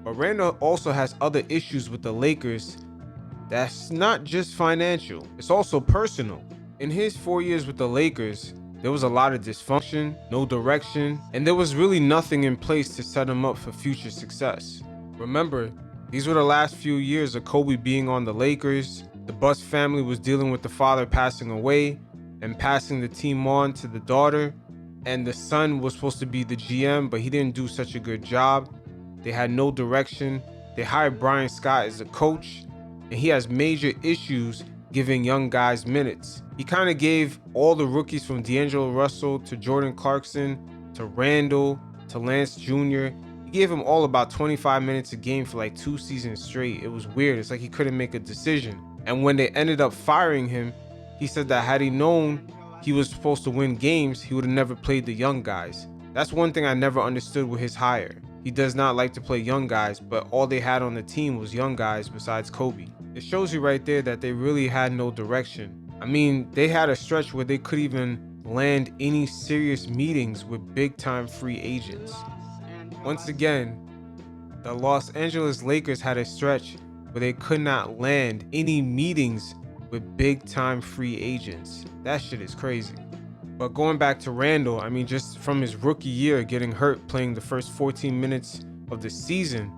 But Randle also has other issues with the Lakers that's not just financial, it's also personal. In his 4 years with the Lakers, there was a lot of dysfunction, no direction, and there was really nothing in place to set him up for future success. Remember, these were the last few years of Kobe being on the Lakers. The Buss family was dealing with the father passing away and passing the team on to the daughter, and the son was supposed to be the GM, but he didn't do such a good job. They had no direction. They hired Brian Scott as a coach, and he has major issues giving young guys minutes. He kind of gave all the rookies from D'Angelo Russell to Jordan Clarkson to Randle to Lance Jr. He gave them all about 25 minutes a game for like 2 seasons straight. It was weird. It's like he couldn't make a decision. And when they ended up firing him, he said that had he known he was supposed to win games, he would have never played the young guys. That's one thing I never understood with his hire. He does not like to play young guys, but all they had on the team was young guys besides Kobe. It shows you right there that they really had no direction. I mean, they had a stretch where they could even land any serious meetings with big-time free agents. Once again, the Los Angeles Lakers had a stretch where they could not land any meetings with big-time free agents. That shit is crazy. But going back to Randle, I mean, just from his rookie year, getting hurt playing the first 14 minutes of the season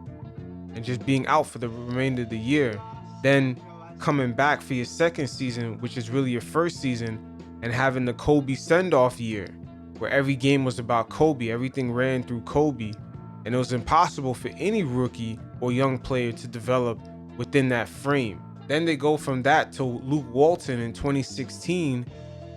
and just being out for the remainder of the year, then coming back for your second season, which is really your first season, and having the Kobe send-off year, where every game was about Kobe, everything ran through Kobe, and it was impossible for any rookie or young player to develop within that frame. Then they go from that to Luke Walton in 2016,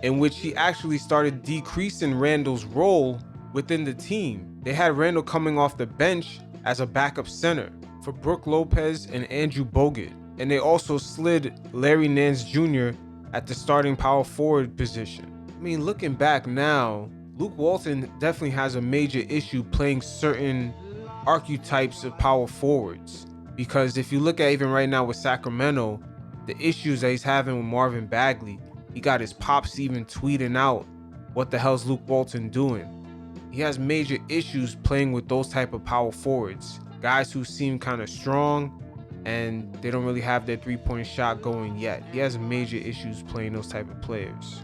in which he actually started decreasing Randle's role within the team. They had Randle coming off the bench as a backup center for Brook Lopez and Andrew Bogut. And they also slid Larry Nance Jr. at the starting power forward position. I mean, looking back now, Luke Walton definitely has a major issue playing certain archetypes of power forwards. Because if you look at even right now with Sacramento, the issues that he's having with Marvin Bagley, he got his pops even tweeting out, what the hell's Luke Walton doing? He has major issues playing with those type of power forwards. Guys who seem kind of strong and they don't really have their three-point shot going yet. He has major issues playing those type of players.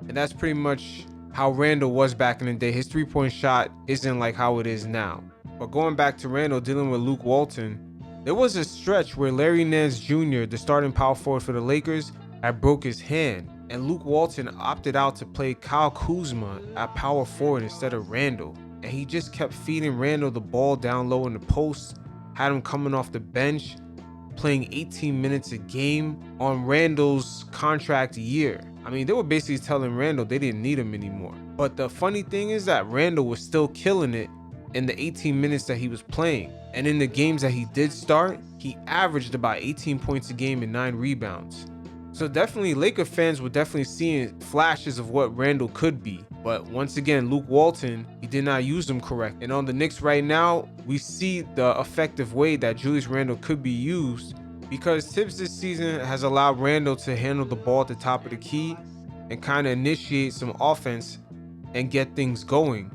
And that's pretty much how Randle was back in the day. His three-point shot isn't like how it is now. But going back to Randle dealing with Luke Walton, there was a stretch where Larry Nance Jr., the starting power forward for the Lakers, had broke his hand. And Luke Walton opted out to play Kyle Kuzma at power forward instead of Randle. And he just kept feeding Randle the ball down low in the post, had him coming off the bench, playing 18 minutes a game on Randle's contract year. I mean, they were basically telling Randle they didn't need him anymore. But the funny thing is that Randle was still killing it in the 18 minutes that he was playing. And in the games that he did start, he averaged about 18 points a game and 9 rebounds. So definitely Laker fans were definitely seeing flashes of what Randle could be. But once again, Luke Walton, he did not use them correct. And on the Knicks right now, we see the effective way that Julius Randle could be used, because Tibbs this season has allowed Randle to handle the ball at the top of the key and kind of initiate some offense and get things going.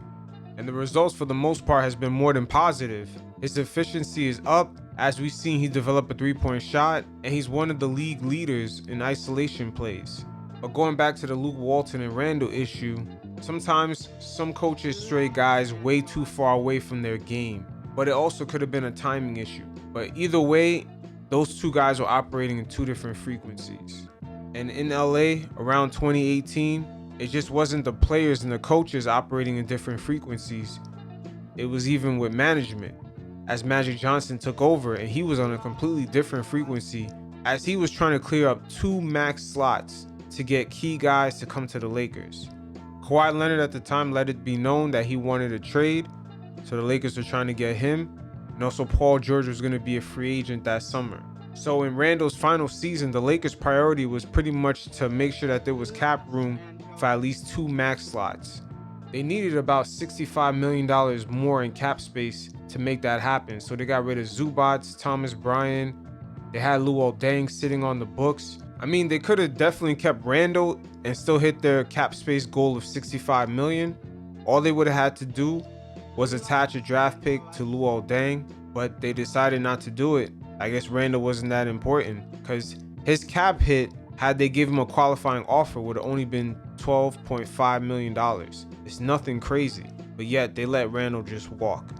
And the results for the most part has been more than positive. His efficiency is up, as we've seen he develop a three-point shot, and he's one of the league leaders in isolation plays. But going back to the Luke Walton and Randle issue, sometimes some coaches stray guys way too far away from their game, but it also could have been a timing issue. But either way, those two guys were operating in 2 different frequencies. And in LA, around 2018, it just wasn't the players and the coaches operating in different frequencies. It was even with management, as Magic Johnson took over and he was on a completely different frequency, as he was trying to clear up 2 max slots to get key guys to come to the Lakers. Kawhi Leonard at the time let it be known that he wanted a trade, so the Lakers were trying to get him, and also Paul George was going to be a free agent that summer. So in Randle's final season, the Lakers' priority was pretty much to make sure that there was cap room for at least 2 max slots. They needed about $65 million more in cap space to make that happen, so they got rid of Zubats, Thomas Bryant. They had Luol Deng sitting on the books. I mean, they could have definitely kept Randle and still hit their cap space goal of $65 million. All they would have had to do was attach a draft pick to Luol Deng. but they decided not to do it. I guess Randle wasn't that important, because his cap hit, had they give him a qualifying offer, would have only been $12.5 million. It's nothing crazy, but yet they let Randle just walk.